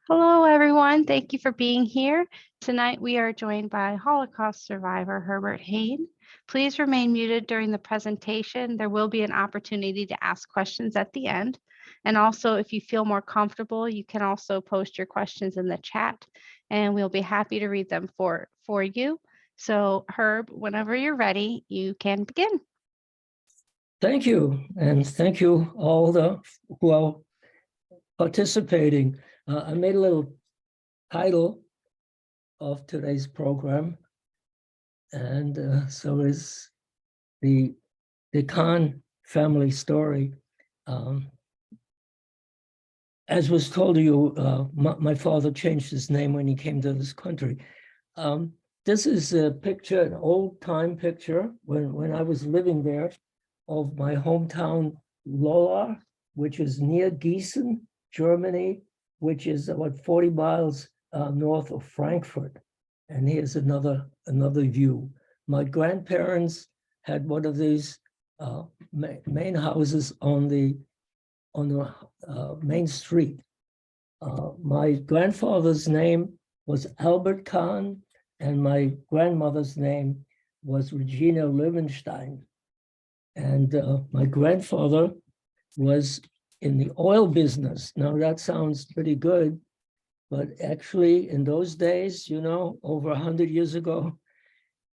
Hello, everyone. Thank you for being here. Tonight, we are joined by Holocaust survivor Herbert Hane. Please remain muted during the presentation. There will be an opportunity to ask questions at the end. And also, if you feel more comfortable, you can also post your questions in the chat, and we'll be happy to read them for you. So, Herb, whenever you're ready, you can begin. Thank you, and thank you all who are participating. I made a little title of today's program, and so is the Khan family story. As was told to you, my father changed his name when he came to this country. This is a picture, an old-time picture, when I was living there, of my hometown, Lohr, which is near Gießen, Germany, which is about 40 miles north of Frankfurt. And here's another view. My grandparents had one of these main houses on the main street. My grandfather's name was Albert Hane, and my grandmother's name was Regina Löwenstein. And my grandfather was in the oil business. Now that sounds pretty good, but actually in those days, you know, over 100 years ago,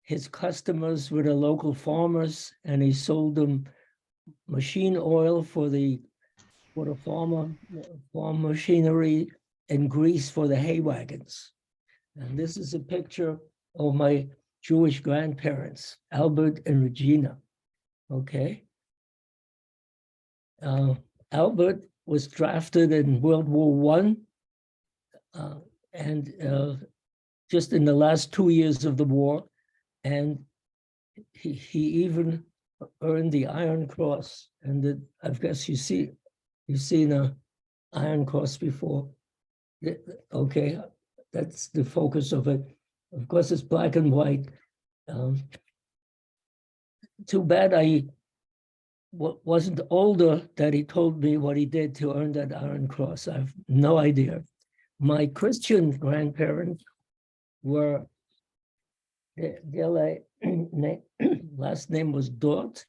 his customers were the local farmers, and he sold them machine oil for the farm machinery and grease for the hay wagons. And this is a picture of my Jewish grandparents, Albert and Regina. Okay. Albert was drafted in World War I, and just in the last 2 years of the war, and he even earned the Iron Cross. And I guess you've seen an Iron Cross before. Okay, that's the focus of it. Of course, it's black and white. Too bad I wasn't older that he told me what he did to earn that Iron Cross. I have no idea. My Christian grandparents were, their last name was Dort,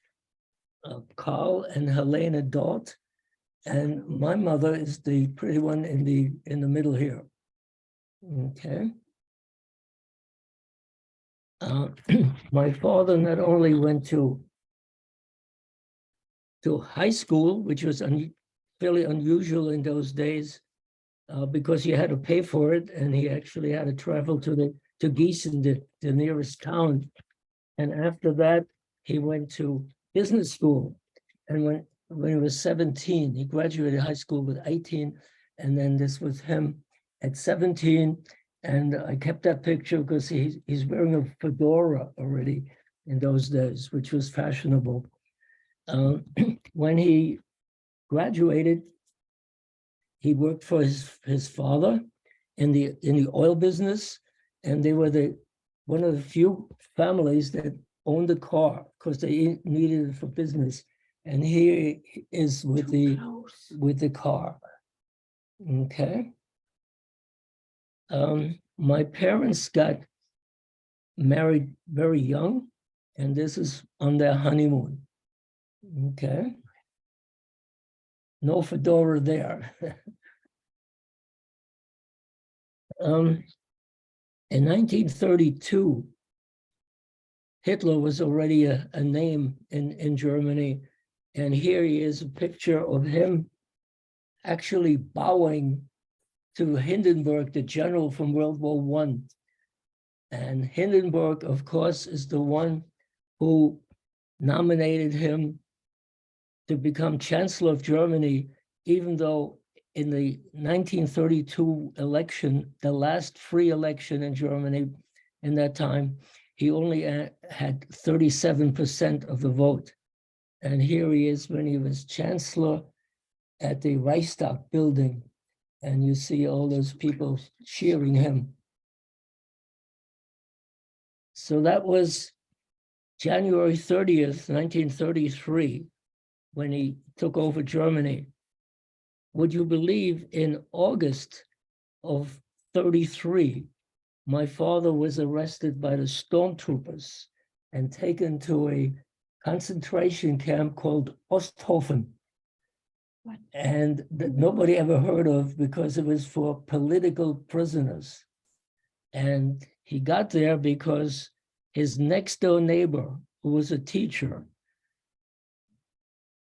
Carl and Helena Dort, and my mother is the pretty one in the middle here. Okay. My father not only went to high school, which was fairly unusual in those days, because he had to pay for it, and he actually had to travel to Gießen, the nearest town. And after that, he went to business school. And when he was 17, he graduated high school with 18, and then this was him at 17. And I kept that picture because he's wearing a fedora already in those days, which was fashionable. When he graduated, he worked for his father in the oil business, and they were one of the few families that owned a car because they needed it for business. And here is with the car. Okay. My parents got married very young, and this is on their honeymoon. Okay. No fedora there. In 1932, Hitler was already a name in Germany. And here he is, a picture of him actually bowing to Hindenburg, the general from World War I. And Hindenburg, of course, is the one who nominated him to become Chancellor of Germany, even though in the 1932 election, the last free election in Germany in that time, he only had 37% of the vote. And here he is when he was Chancellor at the Reichstag building. And you see all those people cheering him. So that was January 30th, 1933, when he took over Germany. Would you believe in August of 33, my father was arrested by the stormtroopers and taken to a concentration camp called Osthofen. What? And that nobody ever heard of because it was for political prisoners. And he got there because his next door neighbor, who was a teacher,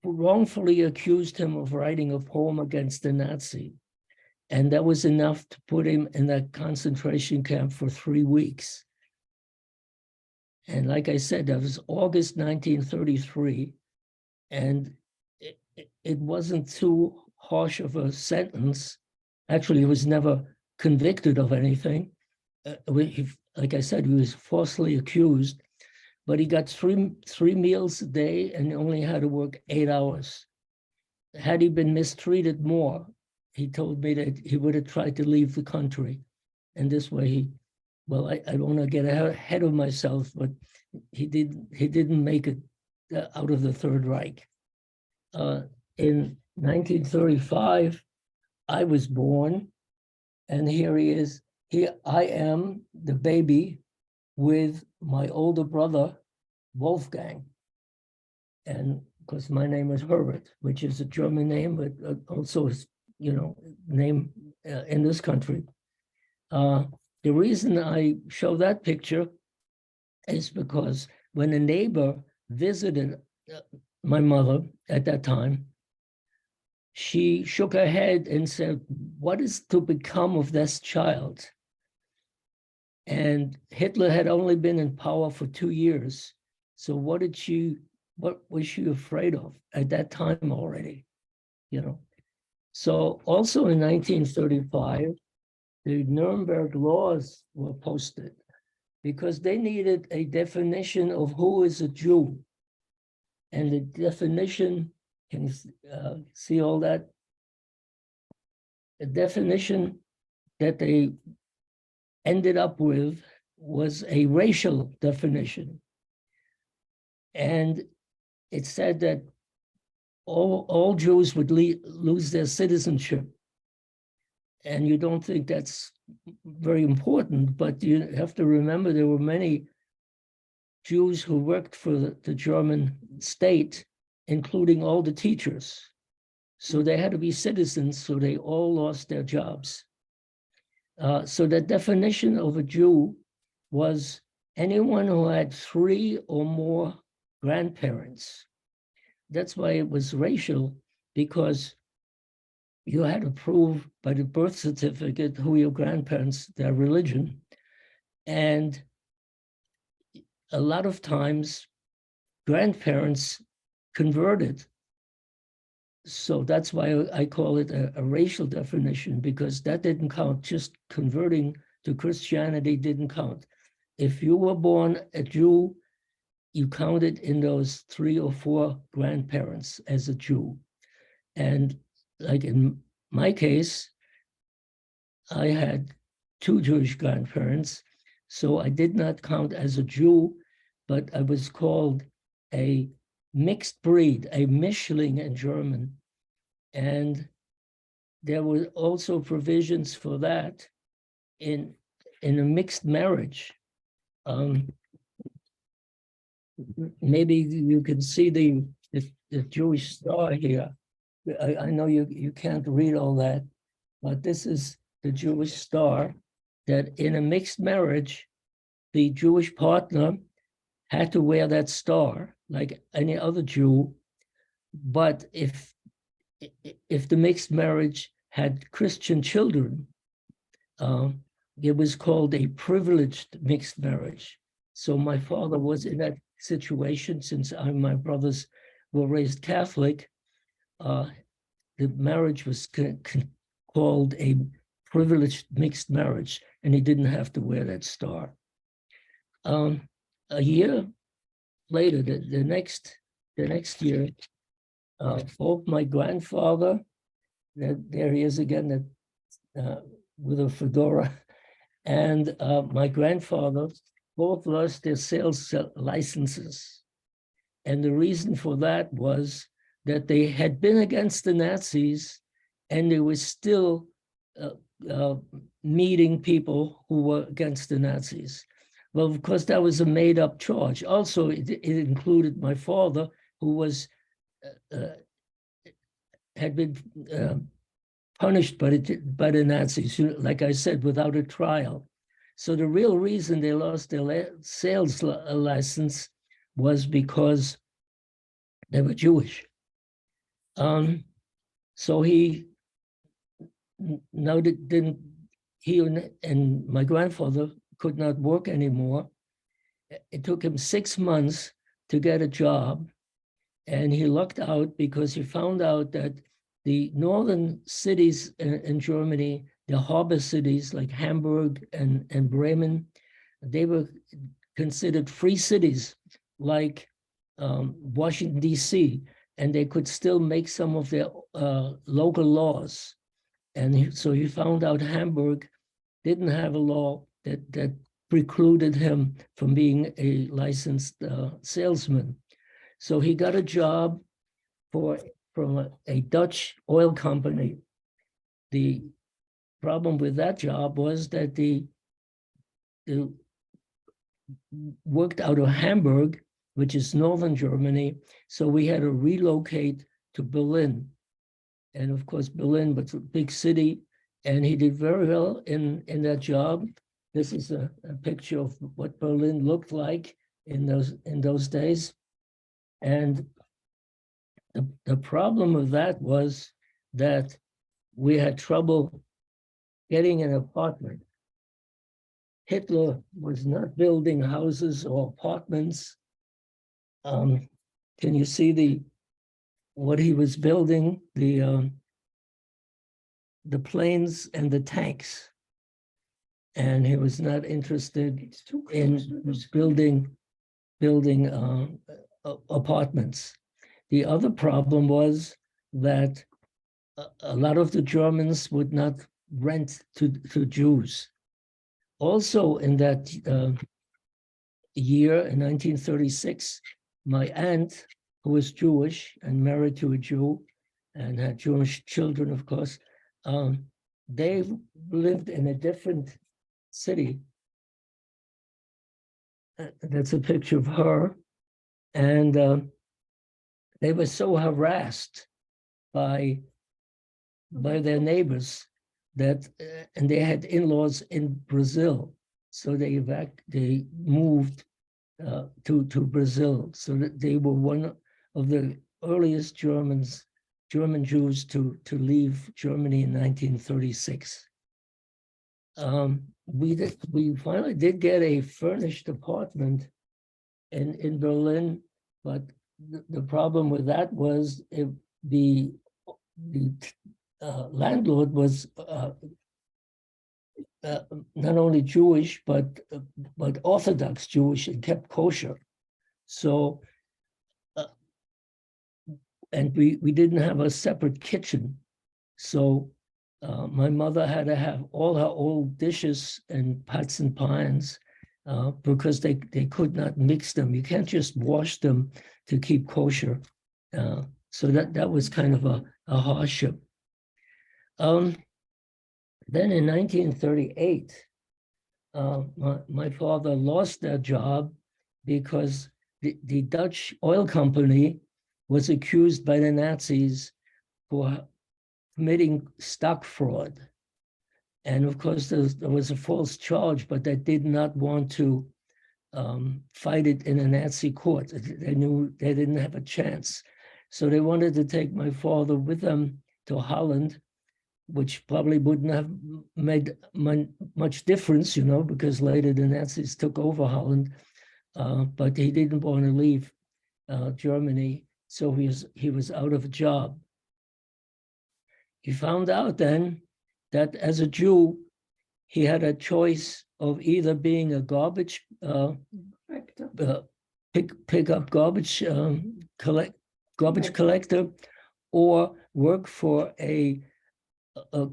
wrongfully accused him of writing a poem against the Nazi. And that was enough to put him in that concentration camp for 3 weeks. And like I said, that was August 1933. And it wasn't too harsh of a sentence. Actually, he was never convicted of anything. Like I said, he was falsely accused, but he got three meals a day and only had to work 8 hours. Had he been mistreated more, he told me that he would have tried to leave the country. And this way, I don't want to get ahead of myself, but he didn't make it out of the Third Reich. In 1935, I was born, and here he is. Here I am, the baby, with my older brother, Wolfgang. And because my name is Herbert, which is a German name, but also is, name in this country. The reason I show that picture is because when a neighbor visited my mother at that time, she shook her head and said, "What is to become of this child?" And Hitler had only been in power for 2 years. So what was she afraid of at that time already? So also in 1935, the Nuremberg laws were posted because they needed a definition of who is a Jew. And the definition, can you see all that? The definition that they ended up with was a racial definition. And it said that all Jews would lose their citizenship. And you don't think that's very important, but you have to remember there were many Jews who worked for the German state, including all the teachers. So they had to be citizens, so they all lost their jobs. So the definition of a Jew was anyone who had 3 or more grandparents. That's why it was racial, because you had to prove by the birth certificate who your grandparents, their religion. And a lot of times, grandparents converted. So that's why I call it a racial definition, because that didn't count. Just converting to Christianity didn't count. If you were born a Jew, you counted in those 3 or 4 grandparents as a Jew. And like in my case, I had 2 Jewish grandparents, so I did not count as a Jew, but I was called a mixed breed, a Mischling in German. And there were also provisions for that in a mixed marriage. Maybe you can see the Jewish star here. I know you can't read all that, but this is the Jewish star, that in a mixed marriage, the Jewish partner had to wear that star like any other Jew. But if the mixed marriage had Christian children, it was called a privileged mixed marriage. So my father was in that situation, since my brothers were raised Catholic. The marriage was called a privileged mixed marriage, and he didn't have to wear that star. A year later, the next year, both my grandfather, there he is again, with a fedora, and my grandfather both lost their sales licenses. And the reason for that was that they had been against the Nazis, and they were still meeting people who were against the Nazis. Well, of course, that was a made-up charge. Also, it included my father, who was had been punished by the Nazis, like I said, without a trial. So the real reason they lost their sales license was because they were Jewish. So he and my grandfather could not work anymore. It took him 6 months to get a job, and he lucked out because he found out that the northern cities in Germany, the harbor cities like Hamburg and Bremen, they were considered free cities like Washington, D.C., and they could still make some of their local laws. And so he found out Hamburg didn't have a law that precluded him from being a licensed salesman. So he got a job from a Dutch oil company. The problem with that job was that the worked out of Hamburg, which is northern Germany. So we had to relocate to Berlin. And of course, Berlin was a big city, and he did very well in that job. This is a picture of what Berlin looked like in those days. And the problem of that was that we had trouble getting an apartment. Hitler was not building houses or apartments. Can you see what he was building? The planes and the tanks. And he was not interested in building apartments. The other problem was that a lot of the Germans would not rent to Jews. Also in that year, in 1936, my aunt, who was Jewish and married to a Jew and had Jewish children, of course, they lived in a different city. That's a picture of her. And they were so harassed by their neighbors that, and they had in-laws in Brazil. So they moved to Brazil. So that they were one of the earliest German Jews to leave Germany in 1936. We finally did get a furnished apartment in Berlin, but the problem with that was the landlord was not only Jewish but Orthodox Jewish and kept kosher. So, and we didn't have a separate kitchen, so my mother had to have all her old dishes and pots and pans because they could not mix them. You can't just wash them to keep kosher. So that was kind of a hardship. Then in 1938, my father lost that job because the Dutch oil company was accused by the Nazis for committing stock fraud. And of course, there was a false charge, but they did not want to fight it in a Nazi court. They knew they didn't have a chance. So they wanted to take my father with them to Holland, which probably wouldn't have made much difference, because later the Nazis took over Holland, but he didn't want to leave Germany, so he was out of a job. He found out then that as a Jew, he had a choice of either being a garbage pick up garbage collector, or work for a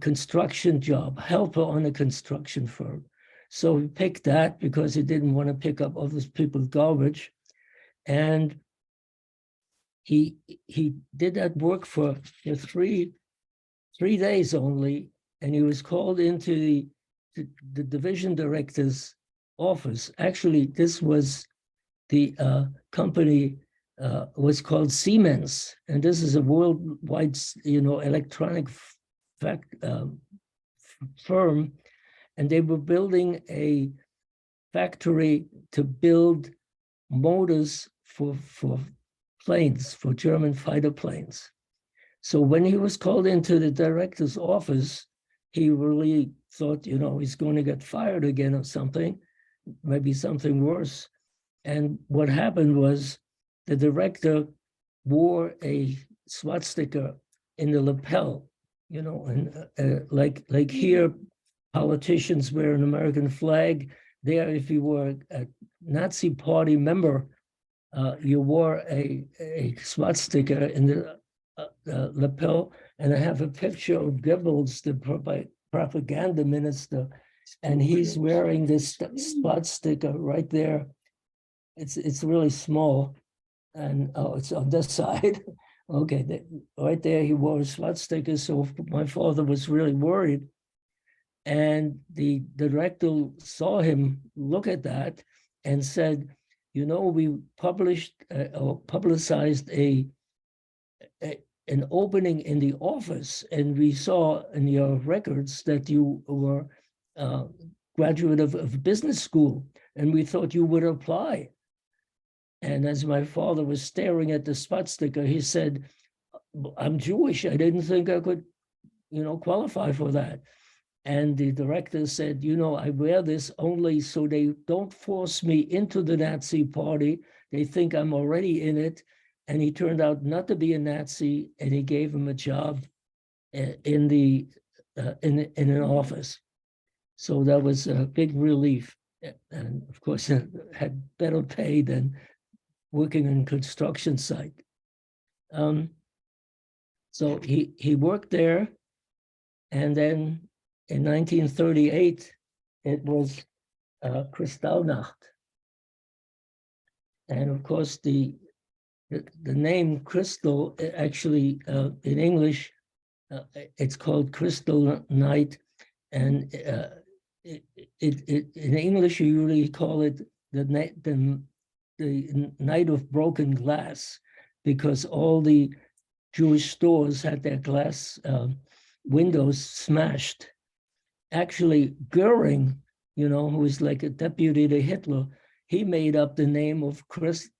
construction job, helper on a construction firm. So he picked that because he didn't want to pick up other people's garbage. And he did that work for 3 days only, and he was called into the division director's office. Actually, this was the company was called Siemens, and this is a worldwide, electronic firm, and they were building a factory to build motors for planes, for German fighter planes. So when he was called into the director's office, he really thought, he's going to get fired again or something, maybe something worse. And what happened was the director wore a swastika in the lapel, and like here, politicians wear an American flag. There, if you were a Nazi party member, you wore a swastika in the lapel. And I have a picture of Goebbels, the propaganda minister, and he's wearing this swastika right there. It's really small, and it's on this side. Okay, right there he wore a swastika, so my father was really worried. And the director saw him look at that and said, we published or publicized an opening in the office, and we saw in your records that you were a graduate of business school, and we thought you would apply. And as my father was staring at the swastika, he said, I'm Jewish. I didn't think I could, qualify for that. And the director said, I wear this only so they don't force me into the Nazi party. They think I'm already in it. And he turned out not to be a Nazi, and he gave him a job in an office. So that was a big relief. And of course, it had better pay than working in construction site. So he worked there, and then in 1938, it was Kristallnacht. And of course, the name crystal, actually in English, it's called Crystal Night. And in English, you usually call it the night of broken glass, because all the Jewish stores had their glass windows smashed. Actually, Goering, who was like a deputy to Hitler, he made up the name of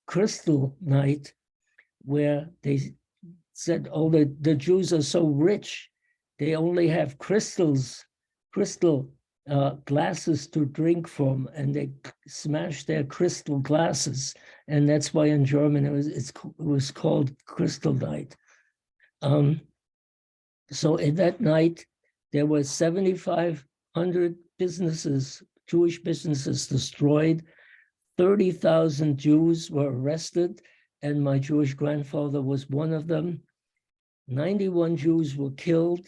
Crystal Night, where they said, the Jews are so rich, they only have crystal glasses to drink from, and they smashed their crystal glasses. And that's why in German it was called Kristallnacht. So in that night, there were 7,500 businesses, Jewish businesses, destroyed. 30,000 Jews were arrested, and my Jewish grandfather was one of them. 91 Jews were killed,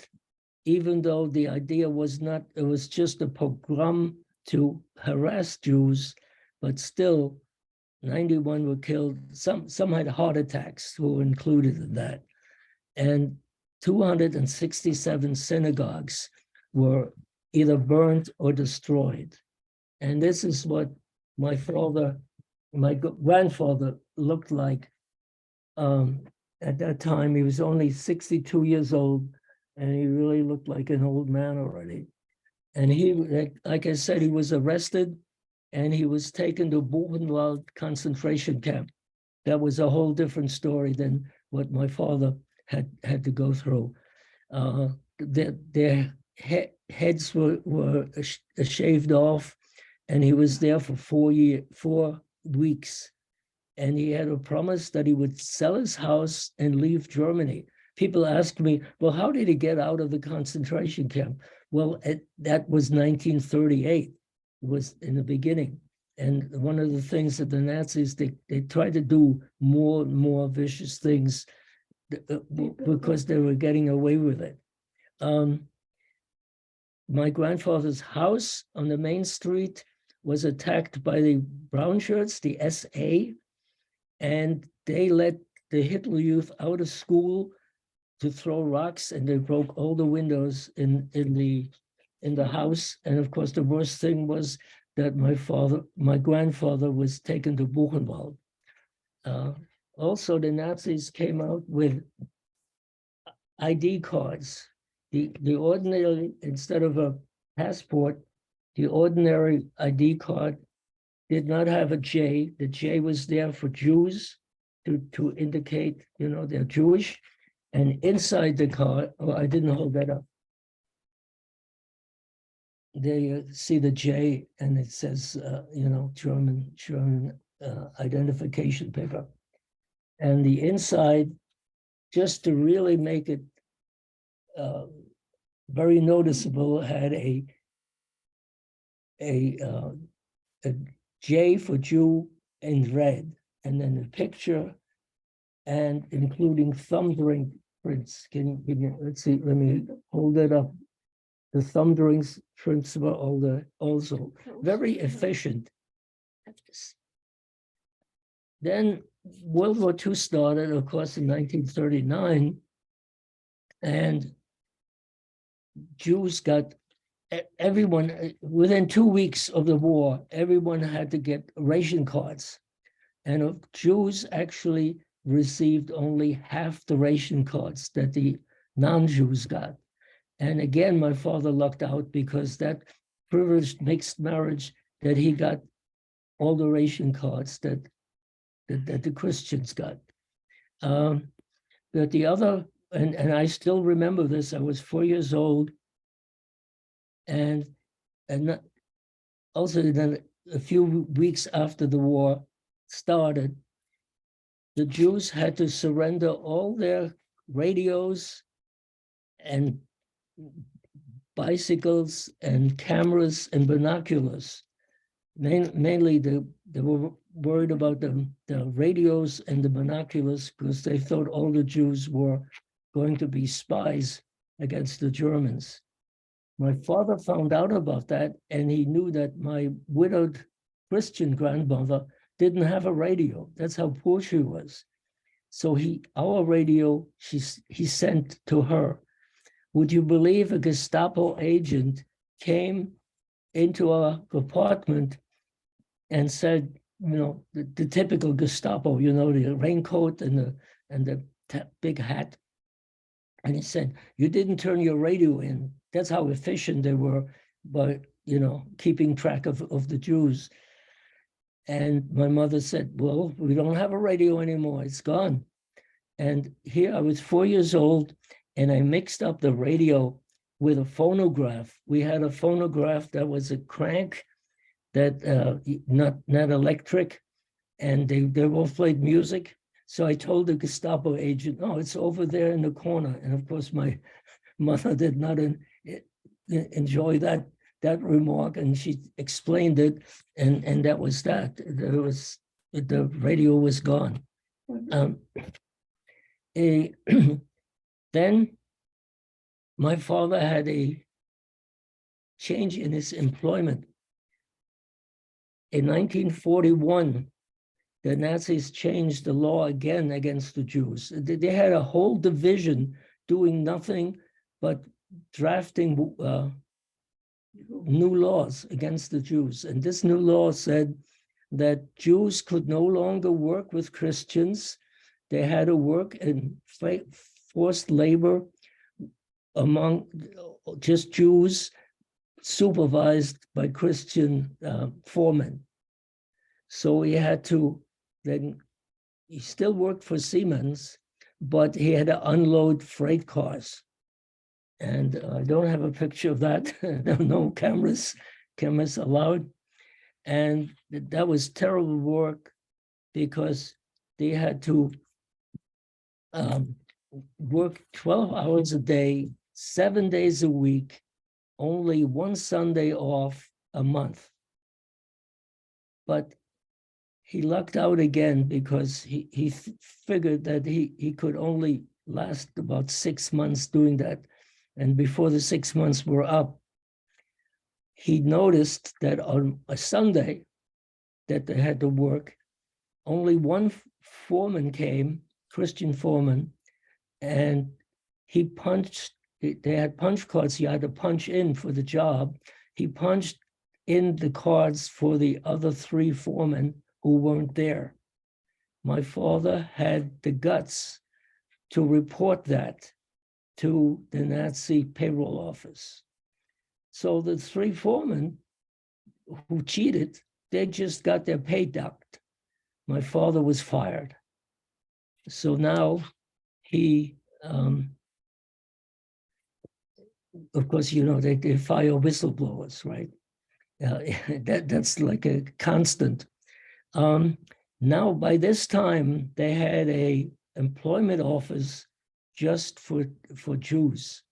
even though the idea was not, it was just a pogrom to harass Jews, but still 91 were killed. Some had heart attacks who were included in that. And 267 synagogues were either burnt or destroyed. And this is what my grandfather looked like at that time. He was only 62 years old, and he really looked like an old man already. And he, like I said, he was arrested, and he was taken to Buchenwald concentration camp. That was a whole different story than what my father had to go through. Their heads were shaved off, and he was there for 4 weeks. And he had a promise that he would sell his house and leave Germany. People ask me, well, how did he get out of the concentration camp? Well, that was 1938. It was in the beginning. And one of the things that the Nazis, they tried to do more and more vicious things because they were getting away with it. My grandfather's house on the main street was attacked by the brown shirts, the SA, and they let the Hitler Youth out of school to throw rocks, and they broke all the windows in the house. And of course, the worst thing was that my grandfather was taken to Buchenwald. Also, the Nazis came out with ID cards. The ordinary, instead of a passport, the ordinary ID card did not have a J. The J was there for Jews to indicate, they're Jewish. And inside the card, oh, I didn't hold that up. There you see the J, and it says, German identification paper. And the inside, just to really make it very noticeable, had a J for Jew in red, and then a picture, and including thumbprint prints. Can you let's see? Let me hold it up. The thumbprints were also very efficient. Then World War II started, of course, in 1939, and Jews got, everyone, within 2 weeks of the war, everyone had to get ration cards. And Jews actually received only half the ration cards that the non-Jews got. And again, my father lucked out, because that privileged mixed marriage, that he got all the ration cards that the Christians got. But the other, and I still remember this, I was 4 years old, and also then a few weeks after the war started, the Jews had to surrender all their radios and bicycles and cameras and binoculars. Mainly they were worried about the radios and the binoculars, because they thought all the Jews were going to be spies against the Germans. My father found out about that, and he knew that my widowed Christian grandmother didn't have a radio. That's how poor she was. So our radio, he sent to her. Would you believe a Gestapo agent came into our apartment and said, the typical Gestapo, the raincoat and the big hat. And he said, you didn't turn your radio in. That's how efficient they were by, keeping track of the Jews. And my mother said, well, we don't have a radio anymore. It's gone. And here I was 4 years old, and I mixed up the radio with a phonograph. We had a phonograph that was a crank, that not electric, and they both played music. So I told the Gestapo agent, "Oh, it's over there in the corner." And of course, my mother did not enjoy that remark, and she explained it, and that was that. The radio was gone. Then my father had a change in his employment. In 1941, the Nazis changed the law again against the Jews. They had a whole division doing nothing but drafting new laws against the Jews. And this new law said that Jews could no longer work with Christians. They had to work in forced labor among just Jews, supervised by Christian foremen. So he had to, then he still worked for Siemens, but he had to unload freight cars. And I don't have a picture of that. No cameras allowed. And that was terrible work, because they had to work 12 hours a day, 7 days a week, only one Sunday off a month. But he lucked out again, because he figured that he could only last about 6 months doing that. And before the 6 months were up, he noticed that on a Sunday that they had to work, only one foreman came, Christian foreman, and he punched, they had punch cards you had to punch in for the job. He punched in the cards for the other 3 foremen who weren't there. My father had the guts to report that to the Nazi payroll office. So the 3 foremen who cheated, they just got their pay docked. My father was fired. So now he, of course, you know, they fire whistleblowers, right? That's like a constant. Now, by this time, they had a employment office just for Jews,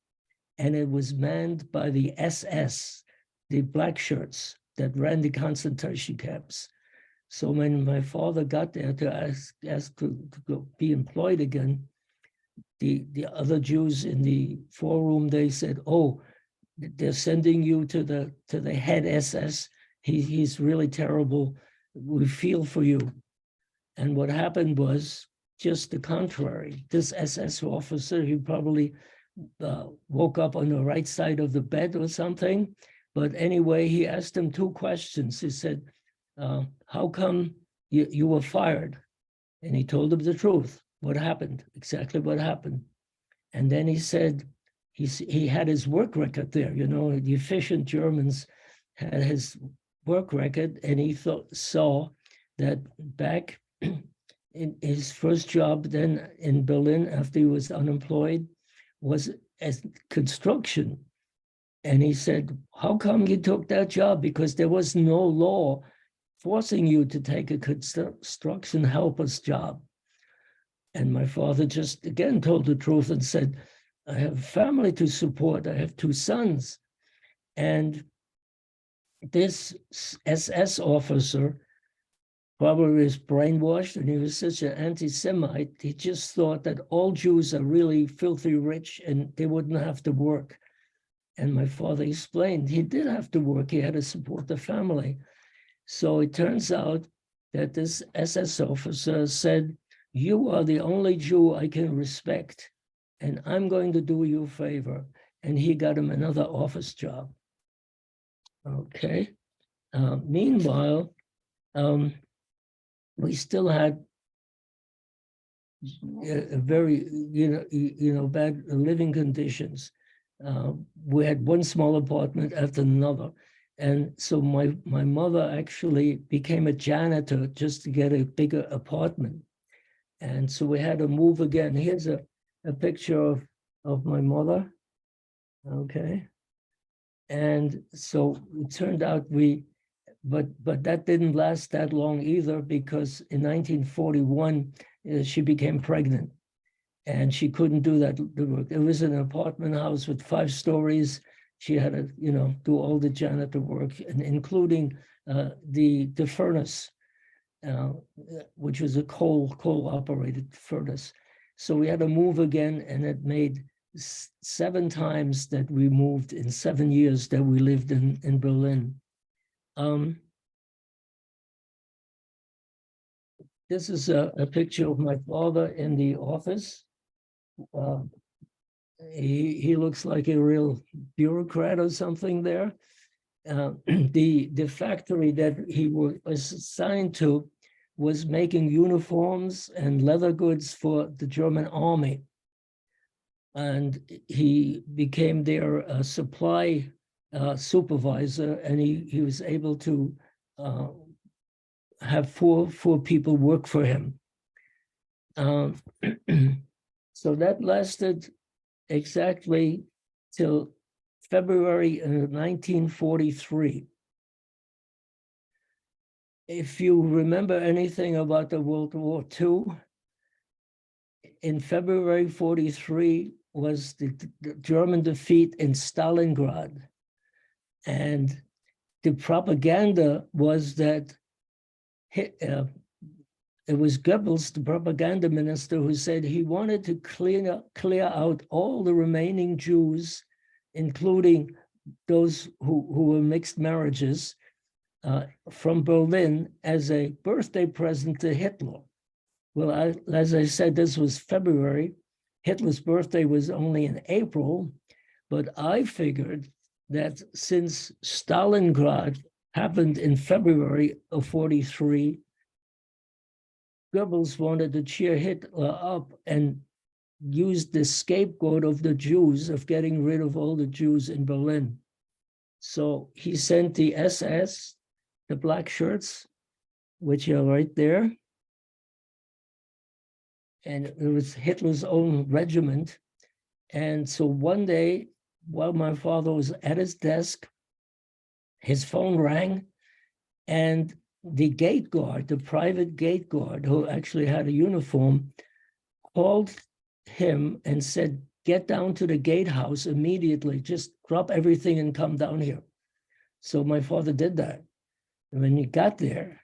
and it was manned by the SS, the black shirts that ran the concentration camps. So when my father got there to ask to go be employed again, the other Jews in the forum, they said, "Oh, they're sending you to the head SS. He's really terrible. We feel for you." And what happened was just the contrary. This SS officer, he probably woke up on the right side of the bed or something. But anyway, he asked him 2 questions. He said, how come you were fired? And he told him the truth. What happened? Exactly what happened. And then he said, he had his work record there. You know, the efficient Germans had his work record, and he saw that back in his first job then in Berlin after he was unemployed was as construction. And he said, how come you took that job? Because there was no law forcing you to take a construction helper's job. And my father just again told the truth and said, I have a family to support. I have 2 sons. And this SS officer probably was brainwashed, and he was such an anti-Semite. He just thought that all Jews are really filthy rich and they wouldn't have to work. And my father explained he did have to work. He had to support the family. So it turns out that this SS officer said, you are the only Jew I can respect, and I'm going to do you a favor. And he got him another office job. Okay. Meanwhile, we still had a very, bad living conditions. We had one small apartment after another. And so my mother actually became a janitor just to get a bigger apartment. And so we had to move again. Here's a picture of my mother. Okay. And so it turned out but that didn't last that long either, because in 1941, she became pregnant and she couldn't do that work. It was an apartment house with 5 stories. She had to, do all the janitor work, and including the furnace, which was a coal-operated furnace. So we had to move again, and it made 7 times that we moved in 7 years that we lived in Berlin. This is a picture of my father in the office. He looks like a real bureaucrat or something there. The factory that he was assigned to was making uniforms and leather goods for the German army. And he became their supply supervisor, and he was able to have four people work for him. So that lasted exactly till February 1943. If you remember anything about the World War II, in February 43 was the German defeat in Stalingrad. And the propaganda was that it was Goebbels, the propaganda minister, who said he wanted to clear out all the remaining Jews, including those who were mixed marriages, from Berlin as a birthday present to Hitler. Well, as I said, this was February. Hitler's birthday was only in April, but I figured that since Stalingrad happened in February of 43, Goebbels wanted to cheer Hitler up and used the scapegoat of the Jews, of getting rid of all the Jews in Berlin. So he sent the SS, the black shirts, which are right there. And it was Hitler's own regiment. And so one day, while my father was at his desk, his phone rang, and the gate guard, the private gate guard, who actually had a uniform, called him and said, "Get down to the gatehouse immediately, just drop everything and come down here." So my father did that. And when he got there,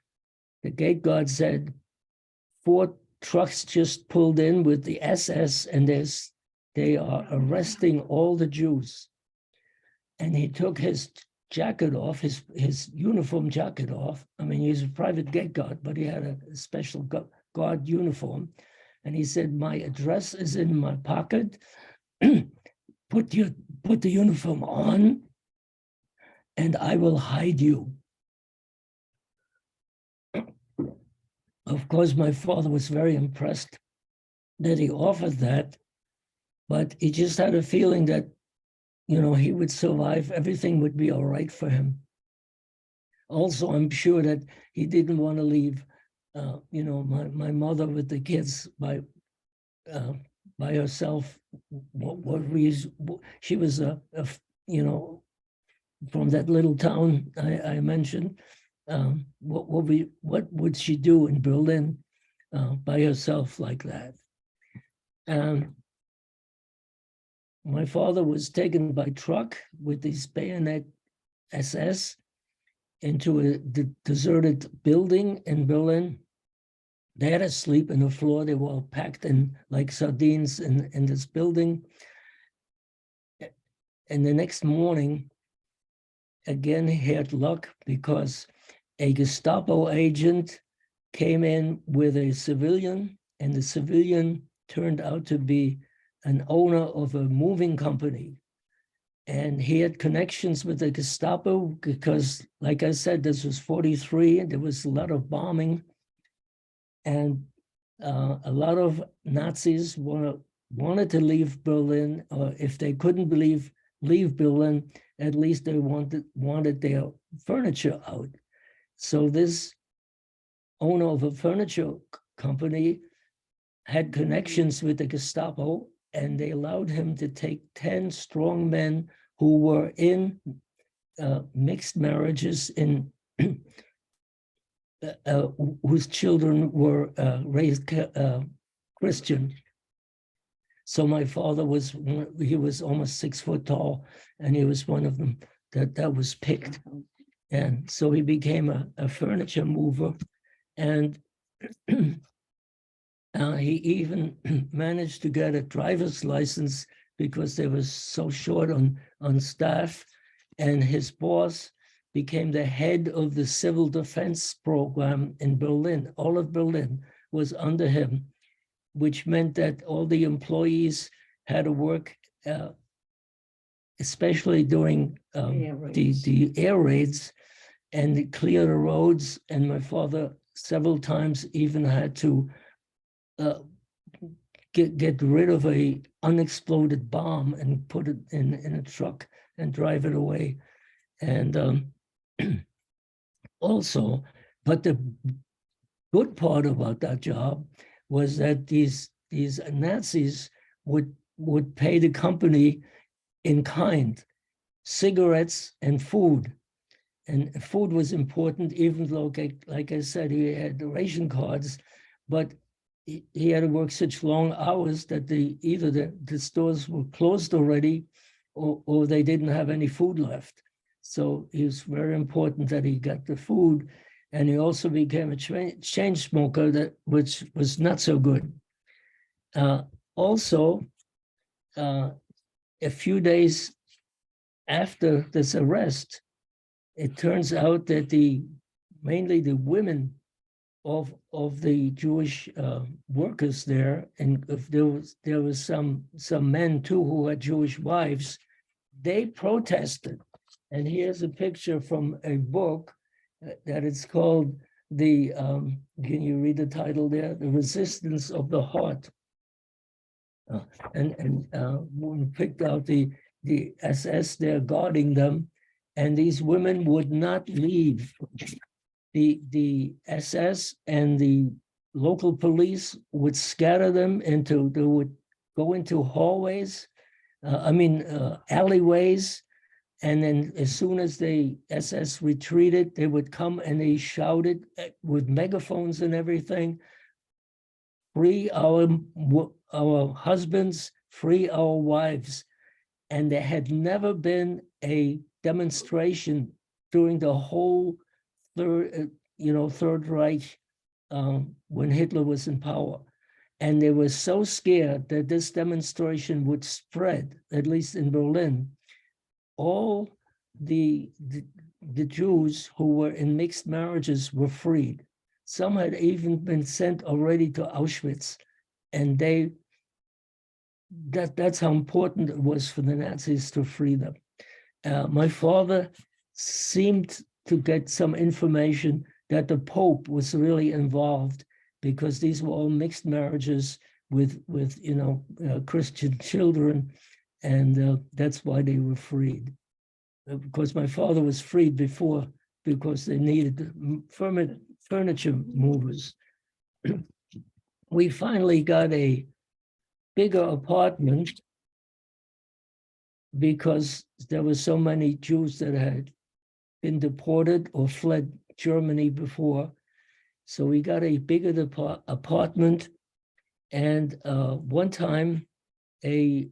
the gate guard said, 4 trucks just pulled in with the SS, and they are arresting all the Jews. And he took his jacket off, his uniform jacket off. I mean, he's a private gate guard, but he had a special guard uniform. And he said, "My address is in my pocket. Put the uniform on, and I will hide you." Of course, my father was very impressed that he offered that, but he just had a feeling that, he would survive, everything would be all right for him. Also, I'm sure that he didn't want to leave, my mother with the kids by herself. She was from that little town I mentioned. What would she do in Berlin by herself like that? My father was taken by truck with these bayonet SS into a deserted building in Berlin. They had to sleep on the floor. They were all packed in like sardines in this building. And the next morning, again, he had luck because a Gestapo agent came in with a civilian, and the civilian turned out to be an owner of a moving company. And he had connections with the Gestapo because, like I said, this was 43, and there was a lot of bombing. And a lot of Nazis wanted to leave Berlin, or if they couldn't leave Berlin, at least they wanted their furniture out. So this owner of a furniture company had connections with the Gestapo, and they allowed him to take 10 strong men who were in mixed marriages in whose children were raised Christian. So my father he was almost 6 foot tall, and he was one of them that was picked. And so he became a furniture mover, and he even managed to get a driver's license because they were so short on staff. And his boss became the head of the civil defense program in Berlin. All of Berlin was under him, which meant that all the employees had to work, especially during the air raids, and clear the roads. And my father several times even had to get rid of a unexploded bomb and put it in a truck and drive it away. And also, but the good part about that job was that these Nazis would pay the company in kind, cigarettes and food. And food was important, even though, like I said, he had the ration cards, but he had to work such long hours that either the stores were closed already, or they didn't have any food left. So it was very important that he got the food, and he also became a chain smoker, which was not so good. Also, a few days after this arrest, it turns out that mainly the women of the Jewish workers there, and if there was some men too who had Jewish wives, they protested. And here's a picture from a book that it's called the, can you read the title there? The Resistance of the Heart. We picked out the SS there guarding them, and these women would not leave. The SS and the local police would scatter them into, they would go into hallways, alleyways, and then as soon as the SS retreated, they would come and they shouted with megaphones and everything, free our husbands, free our wives. And there had never been a demonstration during the whole Third Reich when Hitler was in power. And they were so scared that this demonstration would spread, at least in Berlin. All the Jews who were in mixed marriages were freed. Some had even been sent already to Auschwitz. And that's how important it was for the Nazis to free them. My father seemed to get some information that the Pope was really involved, because these were all mixed marriages with Christian children, and that's why they were freed. Because my father was freed before, because they needed furniture movers. We finally got a bigger apartment because there were so many Jews that had been deported or fled Germany before. So we got a bigger apartment. And one time, a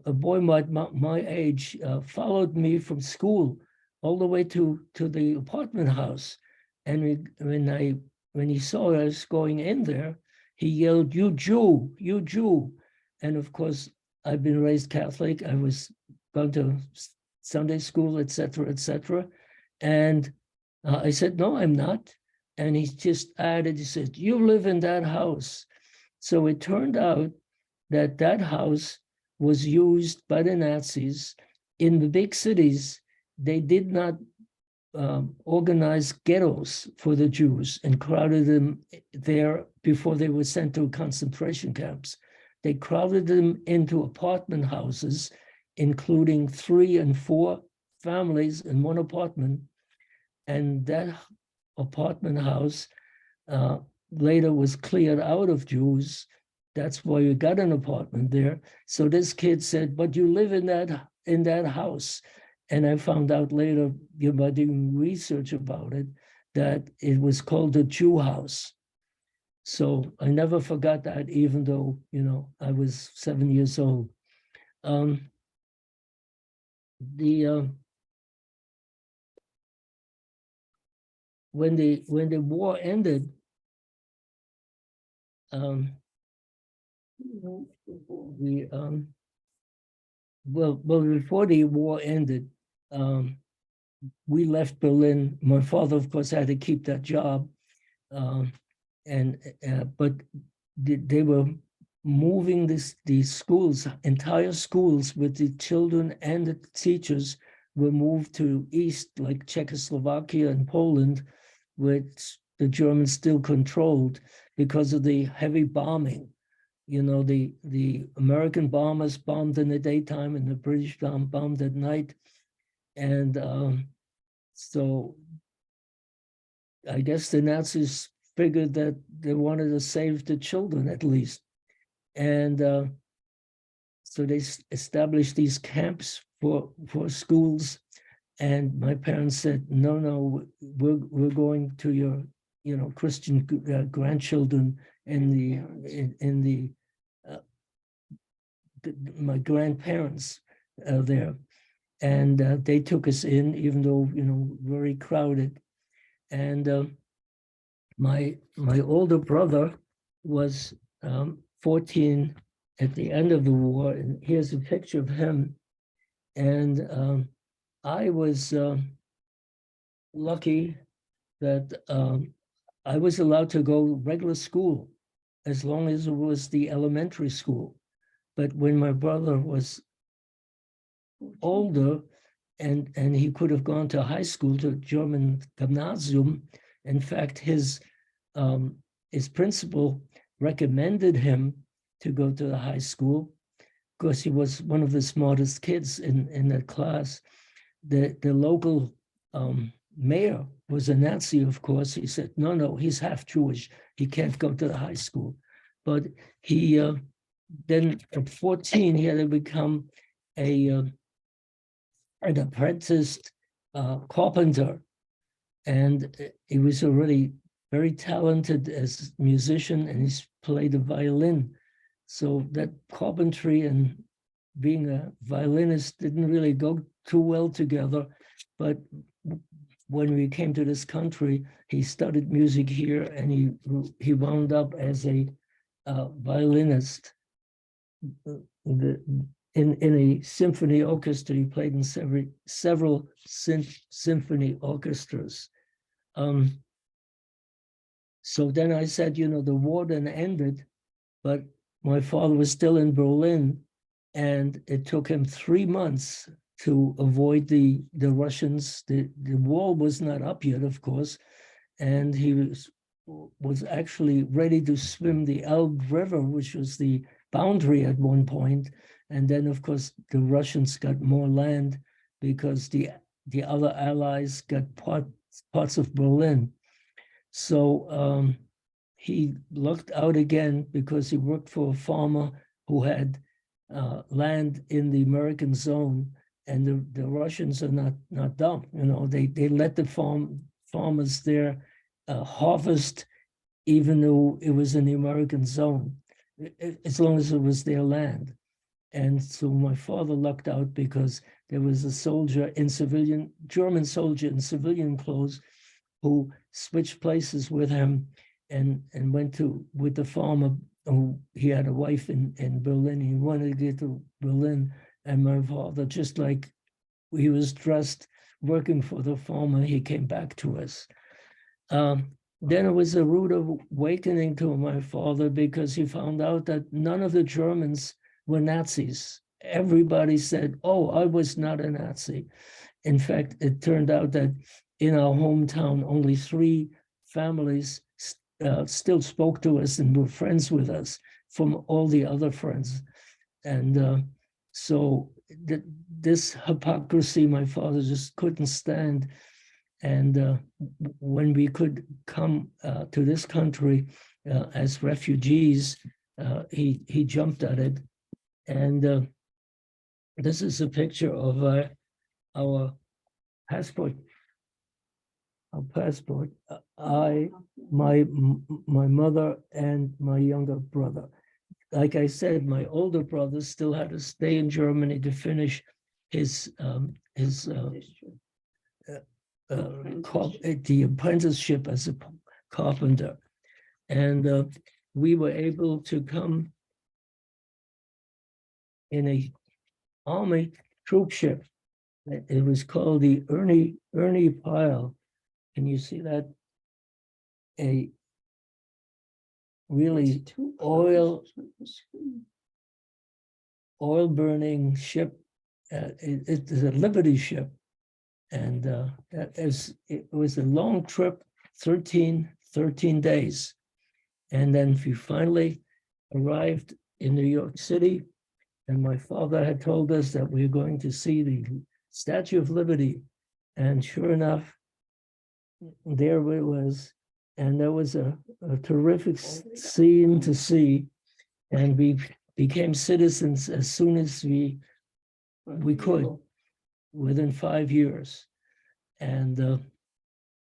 boy my age followed me from school all the way to the apartment house. And when he saw us going in there, he yelled, "You Jew, you Jew." And of course, I've been raised Catholic. I was going to Sunday school, etc., etc. And I said, "No, I'm not." And he just added, he said, "You live in that house." So it turned out that that house was used by the Nazis. In the big cities, they did not organize ghettos for the Jews and crowded them there before they were sent to concentration camps. They crowded them into apartment houses, including 3 and 4 families in one apartment. And that apartment house later was cleared out of Jews. That's why we got an apartment there. So this kid said, "But you live in that house." And I found out later, by doing research about it, that it was called the Jew house. So I never forgot that, even though, I was 7 years old. When the war ended, before the war ended, we left Berlin. My father, of course, had to keep that job, but they were moving these schools, entire schools with the children and the teachers were moved to East, like Czechoslovakia and Poland, which the Germans still controlled because of the heavy bombing. The American bombers bombed in the daytime and the British bombed at night. And so I guess the Nazis figured that they wanted to save the children at least. And so they established these camps for schools. And my parents said, no, we're going to your, Christian grandchildren my grandparents there. And they took us in, even though, very crowded. And my older brother was 14 at the end of the war. And here's a picture of him. And I was lucky that I was allowed to go regular school as long as it was the elementary school. But when my brother was older and he could have gone to high school, to German gymnasium, in fact, his principal recommended him to go to the high school because he was one of the smartest kids in that class. The local mayor was a Nazi, of course. He said, no, he's half Jewish. He can't go to the high school. But he then at 14, he had to become an apprenticed carpenter. And he was already very talented as a musician, and he's played the violin. So that carpentry and being a violinist didn't really go too well together. But when we came to this country, he studied music here, and he wound up as a violinist in a symphony orchestra. He played in several symphony orchestras. So then I said, the war then ended, but my father was still in Berlin, and it took him 3 months to avoid the Russians. The wall was not up yet, of course, and he was actually ready to swim the Elbe River, which was the boundary at one point. And then, of course, the Russians got more land because the other allies got parts of Berlin. So he lucked out again because he worked for a farmer who had land in the American zone, and the Russians are not dumb. They let the farmers there harvest, even though it was in the American zone, as long as it was their land. And so my father lucked out because there was a German soldier in civilian clothes who switched places with him and went with the farmer who he had a wife in Berlin. He wanted to get to Berlin, and my father, just like he was dressed working for the farmer, he came back to us. Then it was a rude awakening to my father because he found out that none of the Germans were Nazis. Everybody said, oh, I was not a Nazi. In fact, it turned out that in our hometown, only 3 families still spoke to us and were friends with us from all the other friends. And so this hypocrisy, my father just couldn't stand. And when we could come to this country as refugees, he jumped at it. And this is a picture of our passport. Our passport. My mother, and my younger brother. Like I said, my older brother still had to stay in Germany to finish the apprenticeship as a carpenter. And we were able to come in a army troop ship. It was called the Ernie Pyle. Can you see that? A really oil burning ship. It is a Liberty ship. And it was a long trip, 13 days. And then we finally arrived in New York City, and my father had told us that we were going to see the Statue of Liberty. And sure enough, there it was. And that was a terrific scene to see. And we became citizens as soon as we could, within 5 years. And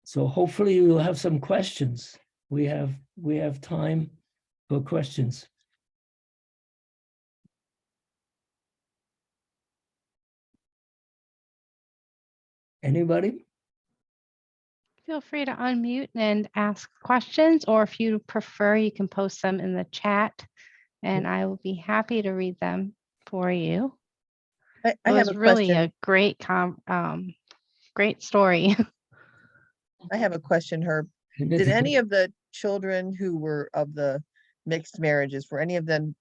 so hopefully we'll have some questions. We have time for questions. Anybody? Feel free to unmute and ask questions, or if you prefer, you can post them in the chat, and I will be happy to read them for you. I It have was a really question. a great story. I have a question, Herb. Did any of the children who were of the mixed marriages, were any of them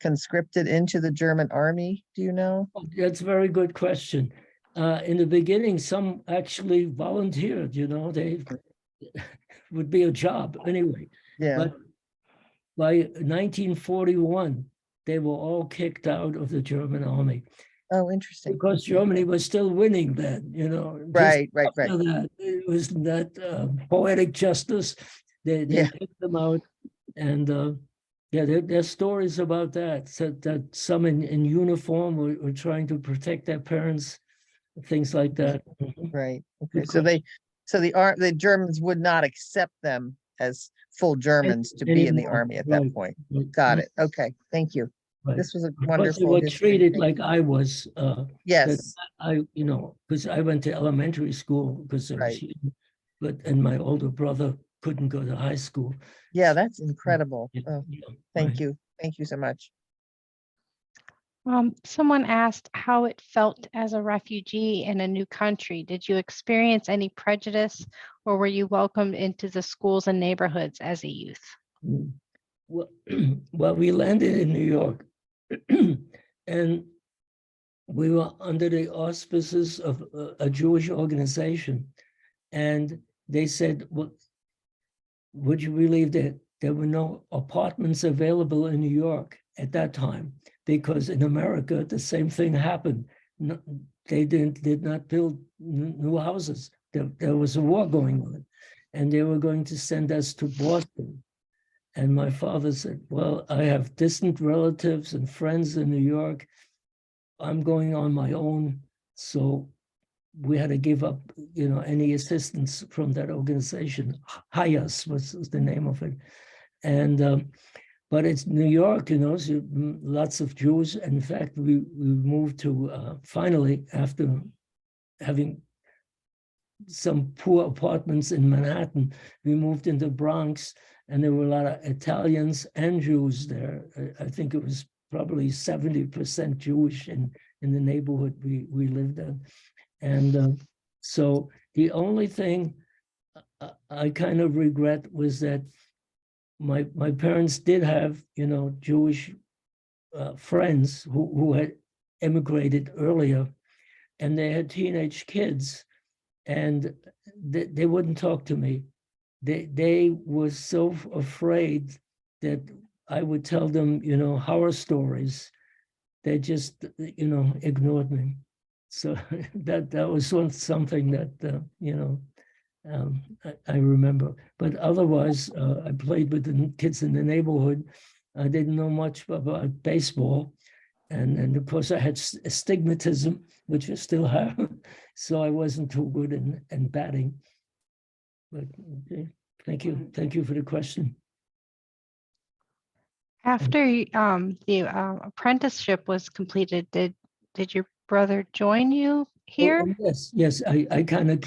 conscripted into the German army? Do you know? That's a very good question. In the beginning, some actually volunteered, they would be a job anyway. Yeah. But by 1941, they were all kicked out of the German army Oh, interesting. because Germany was still winning then, Right, Just right, right. after that, it was that poetic justice. They Yeah. kicked them out. And yeah, there's stories about that. So that some in uniform were trying to protect their parents, things like that. Mhm. Right. Okay. Good So the Germans would not accept them as full Germans to be in the Anymore. army at Right, that point. right, Got it. Okay. Thank you. right. This was a Because they wonderful were history. treated Thank like you. I was. Yes, Because I went to elementary school because I was Right. here, and my older brother couldn't go to high school. yeah, that's incredible. Yeah, Oh, yeah, thank right. you. Thank you so much. Someone asked how it felt as a refugee in a new country. Did you experience any prejudice or were you welcomed into the schools and neighborhoods as a youth? Mm. Well, well, we landed in New York, and we were under the auspices of a Jewish organization, and they said, "Well, would you believe that there were no apartments available in New York at that time? Because in America, the same thing happened. They did not build new houses. There was a war going on, and they were going to send us to Boston." And my father said, "Well, I have distant relatives and friends in New York. I'm going on my own." So we had to give up, any assistance from that organization. HIAS was the name of it. And but it's New York, so lots of Jews. In fact, we moved to finally, after having some poor apartments in Manhattan, we moved into Bronx, and there were a lot of Italians and Jews there. I think it was probably 70% Jewish in the neighborhood we lived in. And so the only thing I kind of regret was that my parents did have, Jewish friends who had immigrated earlier, and they had teenage kids, and they wouldn't talk to me. They were so afraid that I would tell them, horror stories. They just, ignored me. So that was something that, I remember. But otherwise, I played with the kids in the neighborhood. I didn't know much about baseball. And of course, I had astigmatism, which I still have. So I wasn't too good in batting. But okay, thank you. Thank you for the question. After the apprenticeship was completed, did your brother join you here? Oh, yes. I kind of,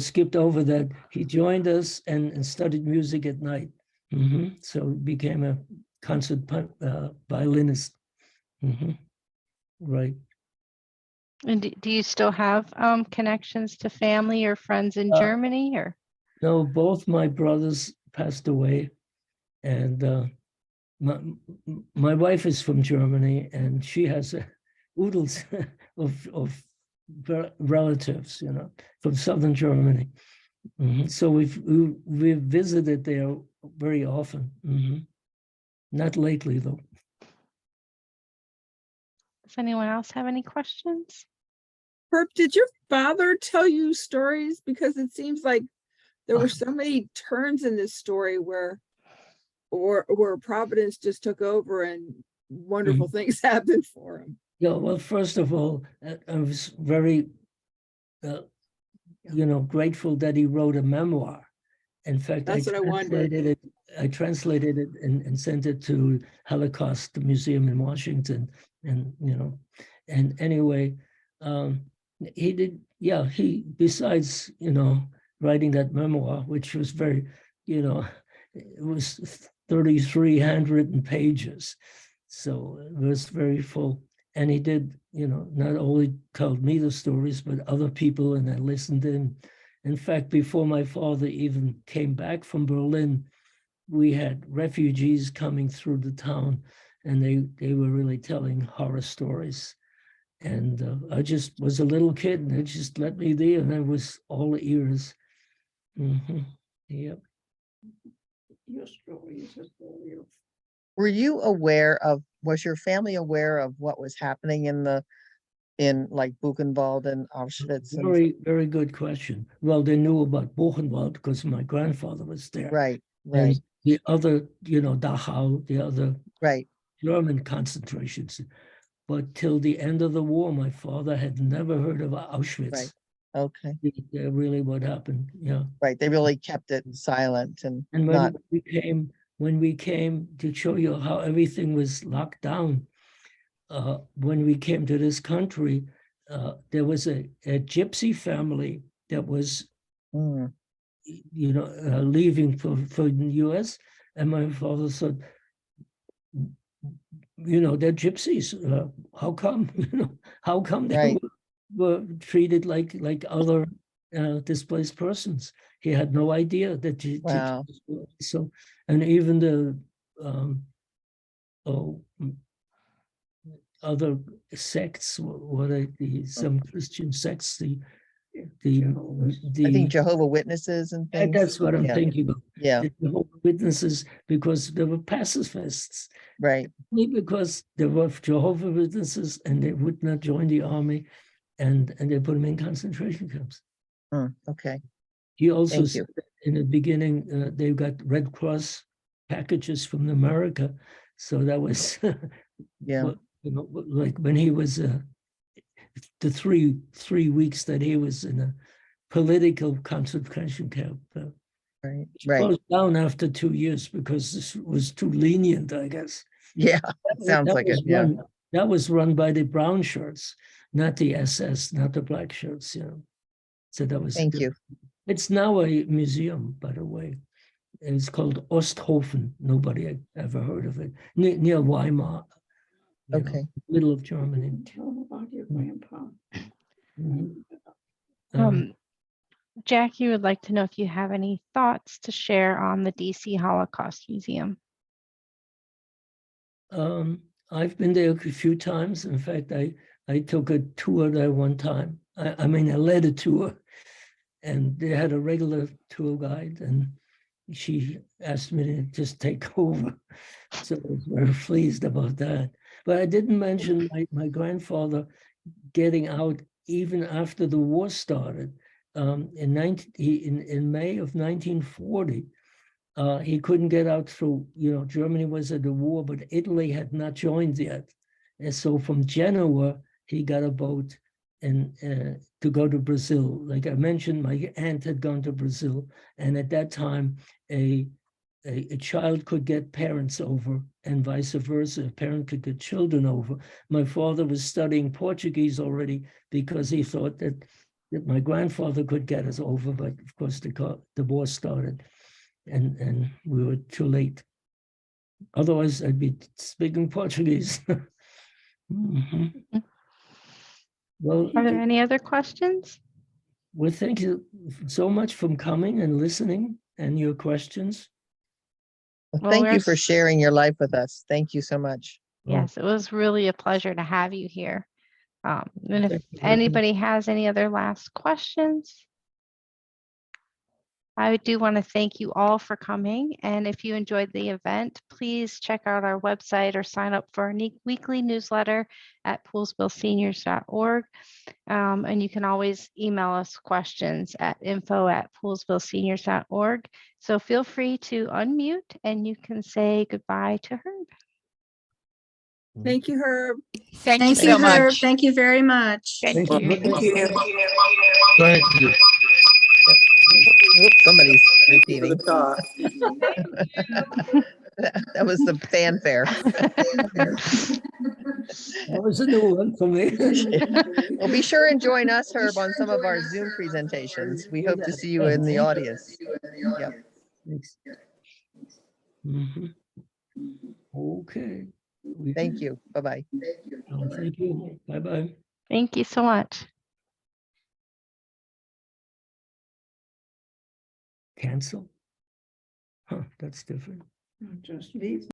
skipped over that. He joined us and studied music at night. So became a concert violinist. Right. And do you still have connections to family or friends in Germany or? No, both my brothers passed away, and my wife is from Germany, and she has oodles of relatives, from southern Germany. So we've visited there very often. Not lately, though. Does anyone else have any questions? Herb, did your father tell you stories? Because it seems like there were so many turns in this story where Providence just took over and wonderful things happened for him. Yeah, well, first of all, I was very, grateful that he wrote a memoir. In fact, That's what I wondered. I translated it and sent it to Holocaust Museum in Washington. And anyway, he did, he, besides, writing that memoir, which was very, it was 33 handwritten pages. So it was very full. And he did, not only told me the stories, but other people, and I listened in. In fact, before my father even came back from Berlin, we had refugees coming through the town, and they were really telling horror stories. And I just was a little kid, and they just let me there, and I was all ears. Yep. Your story is a story of Were you was your family aware of what was happening in like Buchenwald and Auschwitz? And, Very, very good question. Well, they knew about Buchenwald because my grandfather was there. right, And right, the other, Dachau, the other right. German concentrations. But till the end of the war, my father had never heard of Auschwitz. Right. Okay, Really what happened, yeah. right. They really kept it silent and And not, when we came to show you how everything was locked down, when we came to this country, there was a gypsy family that was, mm, leaving for the US. And my father said, they're gypsies. How come? How come they Right. were treated like other displaced persons? He had no idea that Wow. so, and even the other sects, some Christian sects, I think Jehovah Witnesses and things. that's what I'm Yeah. thinking of. Yeah, The Jehovah's Witnesses, because they were pacifists. right. Because they were Jehovah's Witnesses and they would not join the army, and they put them in concentration camps. Okay. He also Thank said you. that in the beginning, they got Red Cross packages from America. So that was, Yeah. like when he was, the three weeks that he was in a political concentration camp. Right. It Right. closed down after 2 years because this was too lenient, I guess. Yeah. It sounds That like was it. Yeah. That was run by the brown shirts, not the SS, not the black shirts, So that was. Thank you. It's now a museum, by the way. It's called Osthofen. Nobody had ever heard of it. Near Weimar. Okay. Middle of Germany. tell them about your grandpa. Mhm. Jackie would like to know if you have any thoughts to share on the DC Holocaust Museum. I've been there a few times. In fact, I took a tour there one time. I led a tour, and they had a regular tour guide, and she asked me to just take over. So I was very pleased about that. But I didn't mention my grandfather getting out even after the war started. In May of 1940, he couldn't get out through, Germany was at the war, but Italy had not joined yet. And so from Genoa, he got a boat and to go to Brazil. Like I mentioned, my aunt had gone to Brazil. And at that time, a child could get parents over and vice versa. A parent could get children over. My father was studying Portuguese already because he thought that my grandfather could get us over, but of course the war started. And we were too late. Otherwise, I'd be speaking Portuguese. Mhm. Well, Are there any other questions? well, thank you so much for coming and listening and your questions. Well, thank we're you for sharing your life with us. Thank you so much. Yes, it was really a pleasure to have you here. And if Thank you very much. anybody has any other last questions, I do want to thank you all for coming. And if you enjoyed the event, please check out our website or sign up for our weekly newsletter at poolsvilleseniors.org. And you can always email us questions at info@poolsvilleseniors.org. So feel free to unmute and you can say goodbye to Herb. Thank you, Herb. Thank you Thank so you, much. Herb. Thank you very much. Thank Thank you. you. Thank you. Oops, somebody's repeating. That was the fanfare. That was a new one for me. Well, be sure and join us, Herb, on some of our Zoom presentations. We hope to see you in the audience. Yep. Thanks. Mhm. Okay. Thank you. Bye-bye. Thank you. Bye-bye. Thank you so much. Cancel? Huh, that's different. Just leave